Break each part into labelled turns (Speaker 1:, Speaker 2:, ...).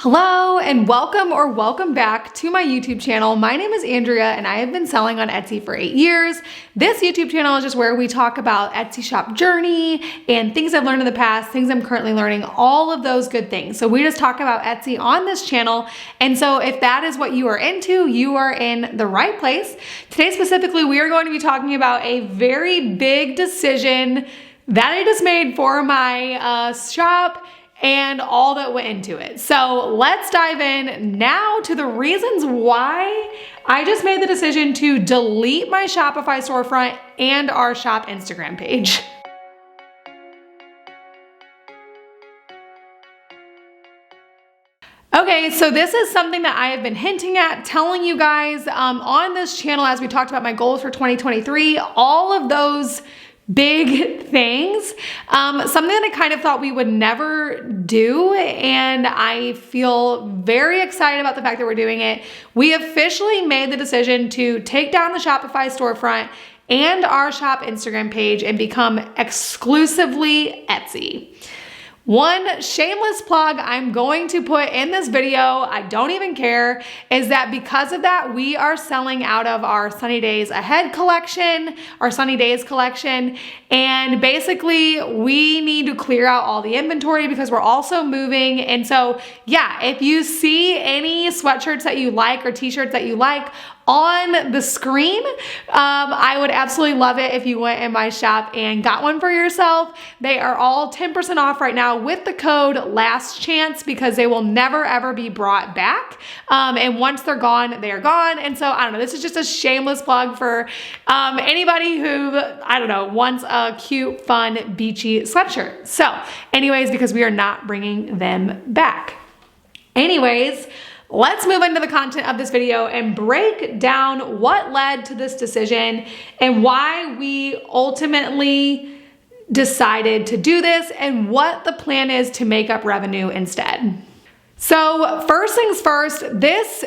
Speaker 1: Hello and welcome back to my YouTube channel. My name is Andrea and I have been selling on Etsy for 8 years. This YouTube channel is just where we talk about Etsy shop journey and things I've learned in the past, things I'm currently learning, all of those good things. So we just talk about Etsy on this channel. And so if that is what you are into, you are in the right place. Today specifically, we are going to be talking about a very big decision that I just made for my shop and all that went into it. So let's dive in now to the reasons why I just made the decision to delete my Shopify storefront and our shop Instagram page. Okay, so this is something that I have been hinting at, telling you guys on this channel as we talked about my goals for 2023, all of those big things, something that I kind of thought we would never do, and I feel very excited about the fact that we're doing it. We officially made the decision to take down the Shopify storefront and our shop Instagram page and become exclusively Etsy. One shameless plug I'm going to put in this video, I don't even care, is that because of that, we are selling out of our Sunny Days Ahead collection, our Sunny Days collection, and basically we need to clear out all the inventory because we're also moving. And so yeah, if you see any sweatshirts that you like or t-shirts that you like on the screen, I would absolutely love it if you went in my shop and got one for yourself. They are all 10% off right now with the code last chance because they will never ever be brought back. And once they're gone, they are gone. And so I don't know, this is just a shameless plug for anybody who, I don't know, wants a cute, fun, beachy sweatshirt. So anyways, because we are not bringing them back. Anyways, let's move into the content of this video and break down what led to this decision and why we ultimately decided to do this and what the plan is to make up revenue instead. So first things first, this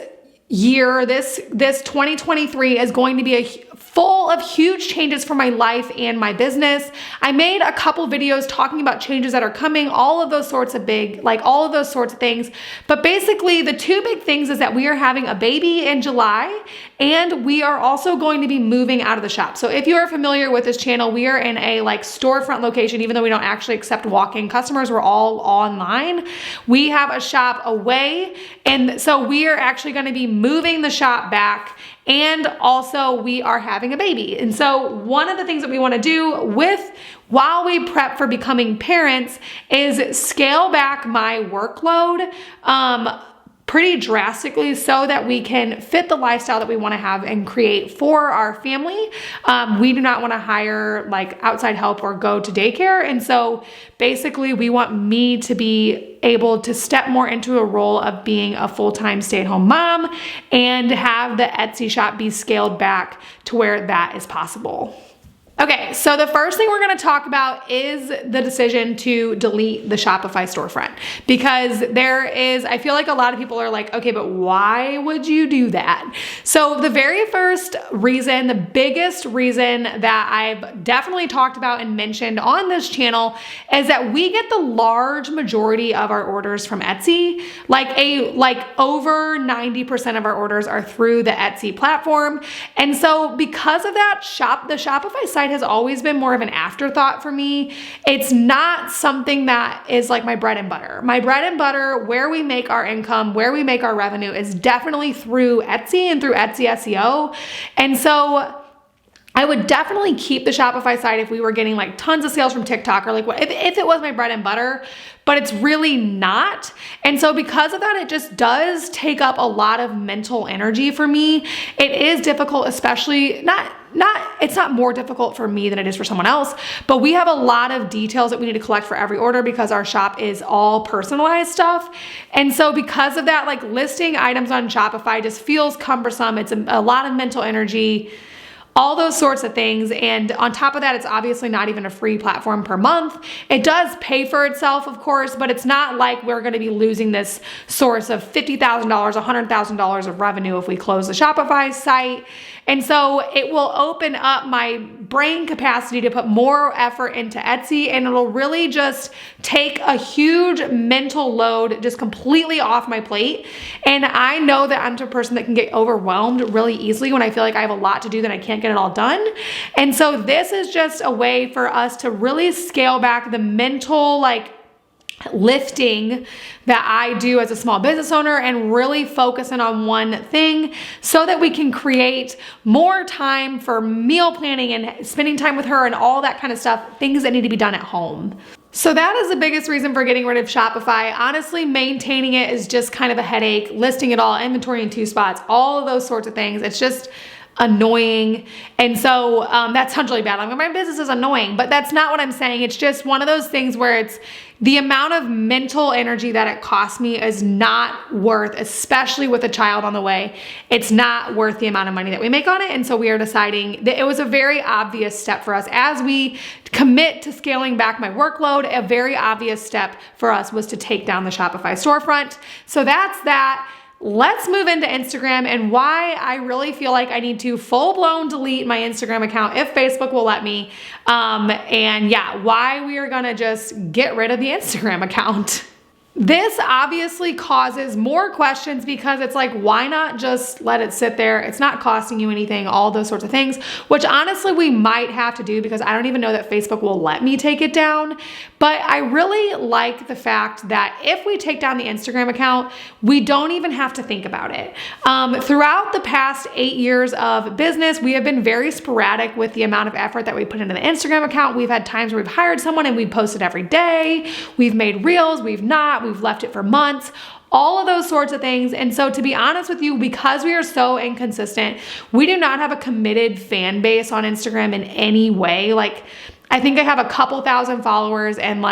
Speaker 1: year, this 2023 is going to be full of huge changes for my life and my business. I made a couple videos talking about changes that are coming, all of those sorts of things. But basically the two big things is that we are having a baby in July and we are also going to be moving out of the shop. So if you are familiar with this channel, we are in a storefront location, even though we don't actually accept walk-in customers, we're all online. We have a shop away. And so we are actually going to be moving the shop back. And also we are having a baby. And so one of the things that we want to do while we prep for becoming parents is scale back my workload pretty drastically so that we can fit the lifestyle that we want to have and create for our family. We do not want to hire outside help or go to daycare. And so basically we want me to be able to step more into a role of being a full-time stay-at-home mom and have the Etsy shop be scaled back to where that is possible. Okay, so the first thing we're gonna talk about is the decision to delete the Shopify storefront because I feel like a lot of people are like, okay, but why would you do that? So the very first reason, the biggest reason that I've definitely talked about and mentioned on this channel is that we get the large majority of our orders from Etsy. Over 90% of our orders are through the Etsy platform. And so because of that, the Shopify site has always been more of an afterthought for me. It's not something that is like my bread and butter. My bread and butter, where we make our income, where we make our revenue is definitely through Etsy and through Etsy SEO. And so I would definitely keep the Shopify site if we were getting tons of sales from TikTok or if it was my bread and butter, but it's really not. And so because of that, it just does take up a lot of mental energy for me. It is difficult, especially it's not more difficult for me than it is for someone else, but we have a lot of details that we need to collect for every order because our shop is all personalized stuff. And so because of that, listing items on Shopify just feels cumbersome. It's a lot of mental energy, all those sorts of things. And on top of that, it's obviously not even a free platform per month. It does pay for itself, of course, but it's not like we're going to be losing this source of $50,000, $100,000 of revenue if we close the Shopify site. And so it will open up my brain capacity to put more effort into Etsy, and it'll really just take a huge mental load just completely off my plate. And I know that I'm a person that can get overwhelmed really easily when I feel like I have a lot to do that I can't get it all done. And so this is just a way for us to really scale back the mental lifting that I do as a small business owner and really focusing on one thing so that we can create more time for meal planning and spending time with her and all that kind of stuff, things that need to be done at home. So that is the biggest reason for getting rid of Shopify. Honestly, maintaining it is just kind of a headache, listing it all, inventory in 2 spots, all of those sorts of things. It's just annoying. And so that sounds really bad. My business is annoying, but that's not what I'm saying. It's just one of those things where it's the amount of mental energy that it costs me is not worth, especially with a child on the way. It's not worth the amount of money that we make on it. And so we are deciding that it was a very obvious step for us as we commit to scaling back my workload. A very obvious step for us was to take down the Shopify storefront. So that's that. Let's move into Instagram and why I really feel like I need to full-blown delete my Instagram account if Facebook will let me. And yeah, why we are gonna just get rid of the Instagram account. This obviously causes more questions because it's like, why not just let it sit there? It's not costing you anything, all those sorts of things, which honestly we might have to do because I don't even know that Facebook will let me take it down. But I really like the fact that if we take down the Instagram account, we don't even have to think about it. Throughout the past 8 years of business, we have been very sporadic with the amount of effort that we put into the Instagram account. We've had times where we've hired someone and we posted every day. We've made reels, we've not. We've left it for months, all of those sorts of things. And so to be honest with you, because we are so inconsistent, we do not have a committed fan base on Instagram in any way. I think I have a couple thousand followers and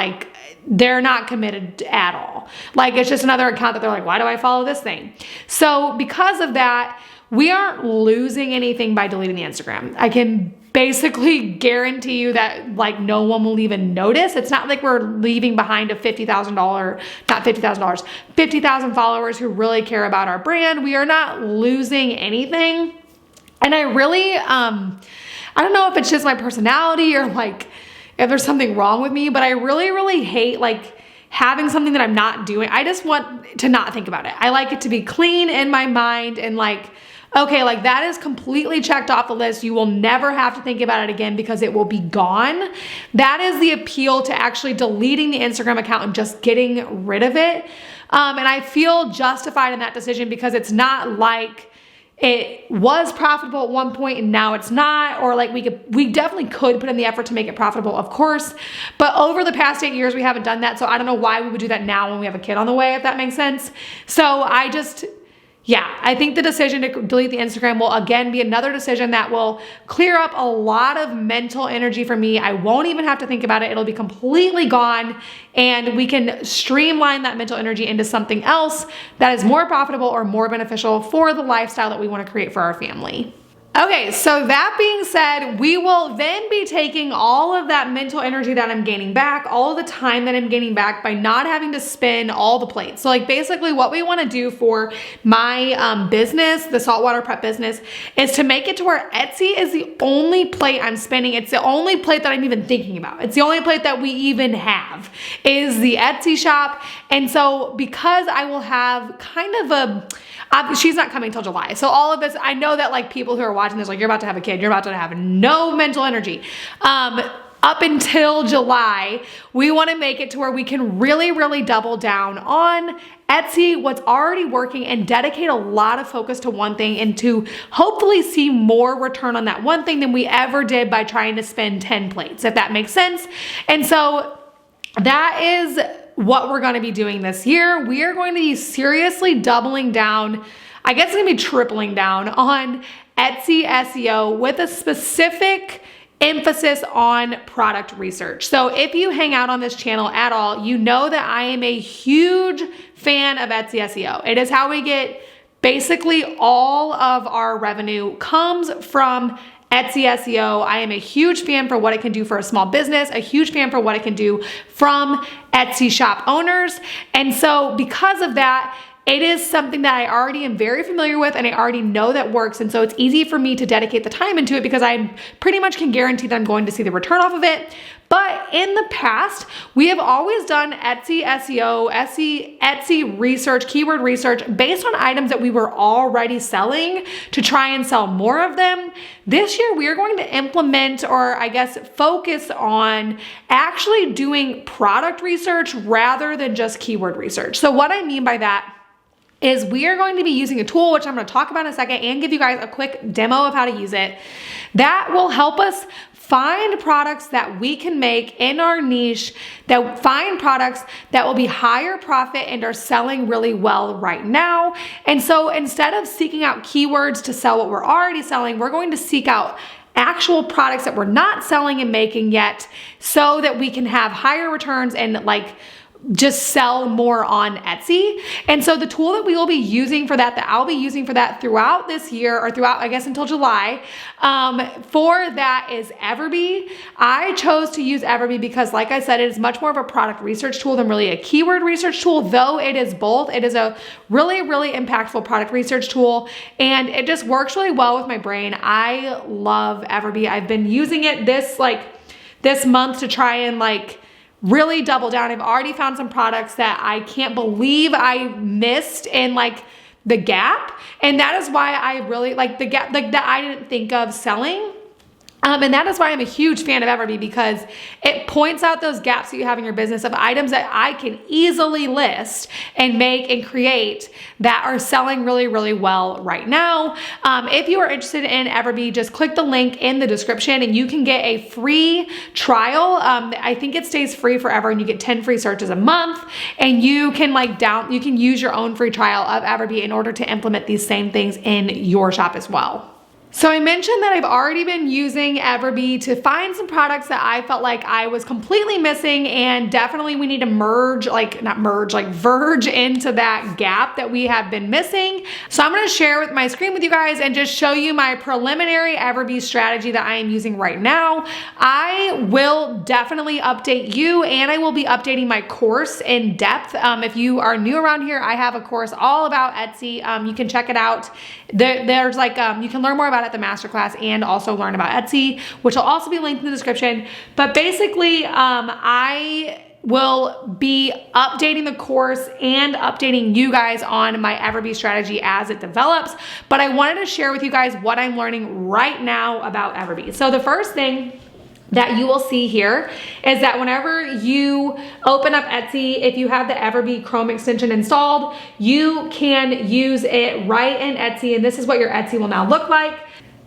Speaker 1: they're not committed at all. It's just another account that they're like, why do I follow this thing? So because of that, we aren't losing anything by deleting the Instagram. I can basically guarantee you that no one will even notice. It's not like we're leaving behind a $50,000 followers who really care about our brand. We are not losing anything. And I really, I don't know if it's just my personality or if there's something wrong with me, but I really, really hate having something that I'm not doing. I just want to not think about it. I like it to be clean in my mind and okay, that is completely checked off the list. You will never have to think about it again because it will be gone. That is the appeal to actually deleting the Instagram account and just getting rid of it. And I feel justified in that decision because it's not like it was profitable at one point and now it's not, or we definitely could put in the effort to make it profitable, of course. But over the past 8 years, we haven't done that. So I don't know why we would do that now when we have a kid on the way, if that makes sense. So I think the decision to delete the Instagram will again be another decision that will clear up a lot of mental energy for me. I won't even have to think about it. It'll be completely gone and we can streamline that mental energy into something else that is more profitable or more beneficial for the lifestyle that we want to create for our family. Okay, so that being said, we will then be taking all of that mental energy that I'm gaining back, all of the time that I'm gaining back by not having to spin all the plates. So basically what we want to do for my business, the saltwater prep business, is to make it to where Etsy is the only plate I'm spinning. It's the only plate that I'm even thinking about. It's the only plate that we even have is the Etsy shop. And so because I will have kind of she's not coming till July. So all of this, I know that people who are watching this, you're about to have a kid, you're about to have no mental energy. Up until July, we want to make it to where we can really, really double down on Etsy, what's already working, and dedicate a lot of focus to one thing and to hopefully see more return on that one thing than we ever did by trying to spin 10 plates, if that makes sense. And so that is what we're going to be doing this year. We are going to be seriously doubling down, I guess it's going to be tripling down on Etsy SEO with a specific emphasis on product research. So if you hang out on this channel at all, you know that I am a huge fan of Etsy SEO. It is how we get basically all of our revenue comes from Etsy SEO. I am a huge fan for what it can do for a small business, a huge fan for what it can do from Etsy shop owners. And so because of that, it is something that I already am very familiar with and I already know that works. And so it's easy for me to dedicate the time into it because I pretty much can guarantee that I'm going to see the return off of it. But in the past, we have always done Etsy SEO, Etsy research, keyword research based on items that we were already selling to try and sell more of them. This year, we are going to implement, or I guess focus on actually doing product research rather than just keyword research. So what I mean by that is we are going to be using a tool, which I'm going to talk about in a second and give you guys a quick demo of how to use it, that will help us find products that we can make in our niche, that find products that will be higher profit and are selling really well right now. And so instead of seeking out keywords to sell what we're already selling, we're going to seek out actual products that we're not selling and making yet so that we can have higher returns and just sell more on Etsy. And so the tool that we will be using for that I'll be using for that throughout this year, or throughout, I guess, until July, for that is Everbee. I chose to use Everbee because, like I said, it is much more of a product research tool than really a keyword research tool, though it is both. It is a really, really impactful product research tool, and it just works really well with my brain. I love Everbee. I've been using it this month to try and really double down. I've already found some products that I can't believe I missed in the Gap. And that is why I really like the Gap, that I didn't think of selling. And that is why I'm a huge fan of Everbee, because it points out those gaps that you have in your business of items that I can easily list and make and create that are selling really, really well right now. If you are interested in Everbee, just click the link in the description and you can get a free trial. I think it stays free forever and you get 10 free searches a month, and you can you can use your own free trial of Everbee in order to implement these same things in your shop as well. So I mentioned that I've already been using Everbee to find some products that I felt like I was completely missing, and definitely we need to verge into that gap that we have been missing. So I'm gonna share with my screen with you guys and just show you my preliminary Everbee strategy that I am using right now. I will definitely update you, and I will be updating my course in depth. If you are new around here, I have a course all about Etsy. You can check it out. There's you can learn more about at the masterclass and also learn about Etsy, which will also be linked in the description. But basically, I will be updating the course and updating you guys on my Everbee strategy as it develops. But I wanted to share with you guys what I'm learning right now about Everbee. So the first thing that you will see here is that whenever you open up Etsy, if you have the Everbee Chrome extension installed, you can use it right in Etsy, and this is what your Etsy will now look like.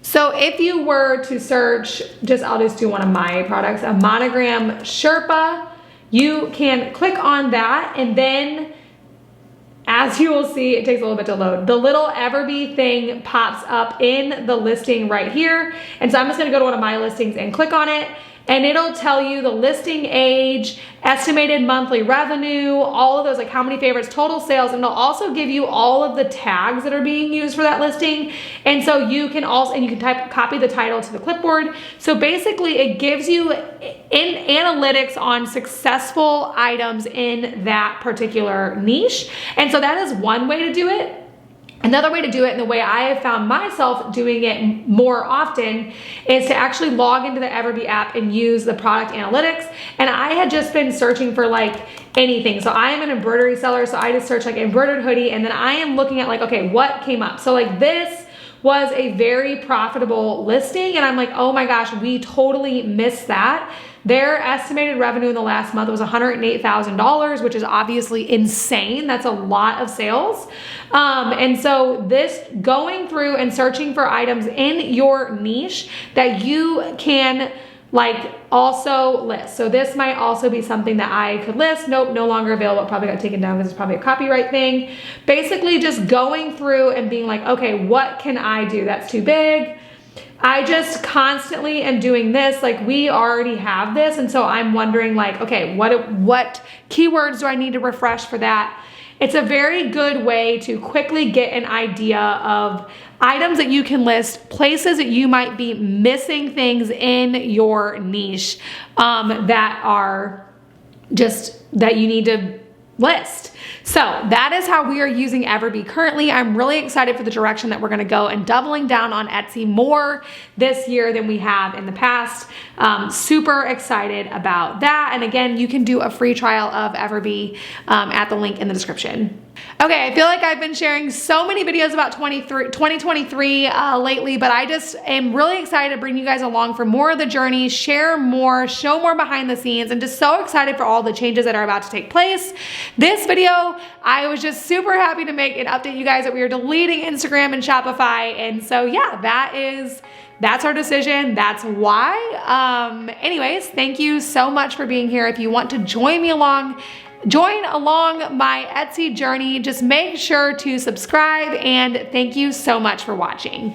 Speaker 1: So if you were to search, I'll just do one of my products, a Monogram Sherpa, you can click on that, and then as you will see, it takes a little bit to load. The little Everbee thing pops up in the listing right here. And so I'm just gonna go to one of my listings and click on it, and it'll tell you the listing age, estimated monthly revenue, all of those, how many favorites, total sales, and it'll also give you all of the tags that are being used for that listing. And so you can copy the title to the clipboard. So basically it gives you in analytics on successful items in that particular niche. And so that is one way to do it. Another way to do it, and the way I have found myself doing it more often, is to actually log into the Everbee app and use the product analytics. And I had just been searching for anything. So I am an embroidery seller, so I just search embroidered hoodie, and then I am looking at okay, what came up? So this was a very profitable listing, and I'm oh my gosh, we totally missed that. Their estimated revenue in the last month was $108,000, which is obviously insane. That's a lot of sales. And so this going through and searching for items in your niche that you can also list. So this might also be something that I could list. Nope, no longer available. It probably got taken down because it's probably a copyright thing. Basically just going through and being okay, what can I do? That's too big. I just constantly am doing this. We already have this. And so I'm wondering okay, what keywords do I need to refresh for that? It's a very good way to quickly get an idea of items that you can list, places that you might be missing things in your niche that are that you need to list. So that is how we are using Everbee currently. I'm really excited for the direction that we're gonna go and doubling down on Etsy more this year than we have in the past. Super excited about that. And again, you can do a free trial of Everbee at the link in the description. Okay, I feel like I've been sharing so many videos about 2023 lately, but I just am really excited to bring you guys along for more of the journey, share more, show more behind the scenes, and just so excited for all the changes that are about to take place. This video, I was just super happy to make and update you guys that we are deleting Instagram and Shopify. And so yeah, that's our decision. That's why. Anyways, thank you so much for being here. If you want to join along my Etsy journey, just make sure to subscribe, and thank you so much for watching.